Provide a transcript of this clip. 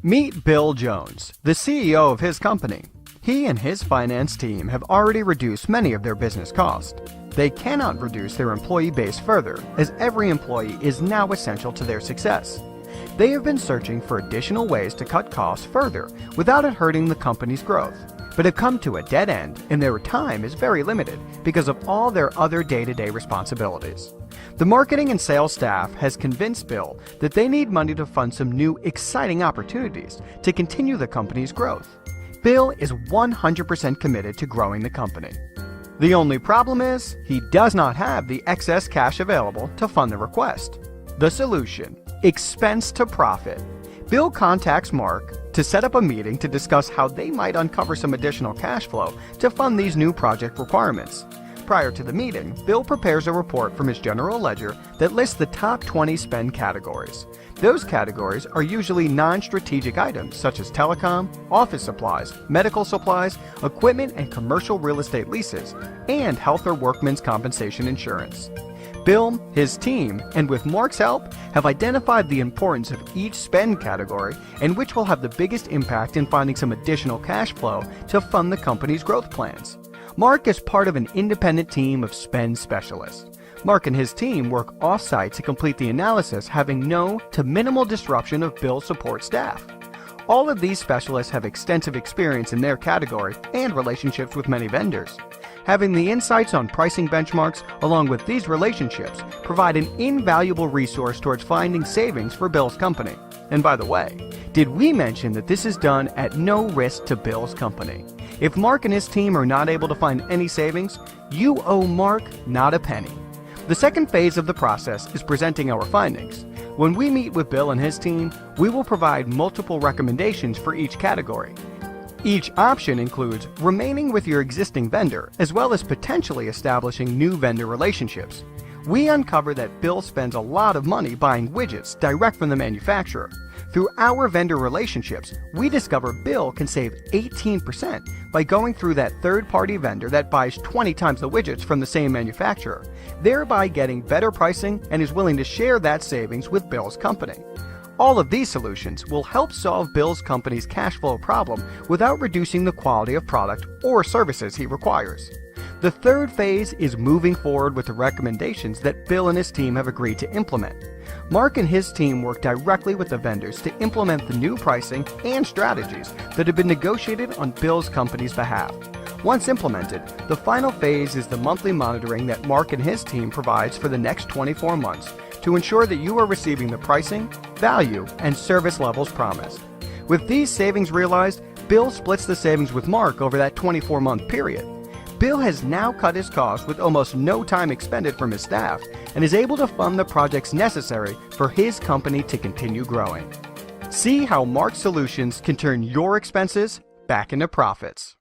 Meet Bill Jones, the CEO of his company. He and his finance team have already reduced many of their business costs. They cannot reduce their employee base further, as every employee is now essential to their success. They have been searching for additional ways to cut costs further without it hurting the company's growth, but have come to a dead end, and their time is very limited because of all their other day-to-day responsibilities. The marketing and sales staff has convinced Bill that they need money to fund some new exciting opportunities to continue the company's growth. Bill is 100% committed to growing the company. The only problem is, he does not have the excess cash available to fund the request. The solution: expense to profit. Bill contacts Mark to set up a meeting to discuss how they might uncover some additional cash flow to fund these new project requirements. Prior to the meeting, Bill prepares a report from his general ledger that lists the top 20 spend categories. Those categories are usually non-strategic items such as telecom, office supplies, medical supplies, equipment and commercial real estate leases, and health or workman's compensation insurance. Bill, his team, and with Mark's help, have identified the importance of each spend category and which will have the biggest impact in finding some additional cash flow to fund the company's growth plans. Mark is part of an independent team of spend specialists. Mark and his team work off-site to complete the analysis, having no to minimal disruption of Bill's support staff. All of these specialists have extensive experience in their category and relationships with many vendors. Having the insights on pricing benchmarks along with these relationships provide an invaluable resource towards finding savings for Bill's company. And by the way, did we mention that this is done at no risk to Bill's company? If Mark and his team are not able to find any savings, you owe Mark not a penny. The second phase of the process is presenting our findings. When we meet with Bill and his team, we will provide multiple recommendations for each category. Each option includes remaining with your existing vendor, as well as potentially establishing new vendor relationships. We uncover that Bill spends a lot of money buying widgets direct from the manufacturer. Through our vendor relationships, we discover Bill can save 18% by going through that third-party vendor that buys 20 times the widgets from the same manufacturer, thereby getting better pricing and is willing to share that savings with Bill's company. All of these solutions will help solve Bill's company's cash flow problem without reducing the quality of product or services he requires. The third phase is moving forward with the recommendations that Bill and his team have agreed to implement. Mark and his team work directly with the vendors to implement the new pricing and strategies that have been negotiated on Bill's company's behalf. Once implemented, the final phase is the monthly monitoring that Mark and his team provides for the next 24 months to ensure that you are receiving the pricing, value, and service levels promised. With these savings realized, Bill splits the savings with Mark over that 24-month period. Bill has now cut his costs with almost no time expended from his staff and is able to fund the projects necessary for his company to continue growing. See how Mark Solutions can turn your expenses back into profits.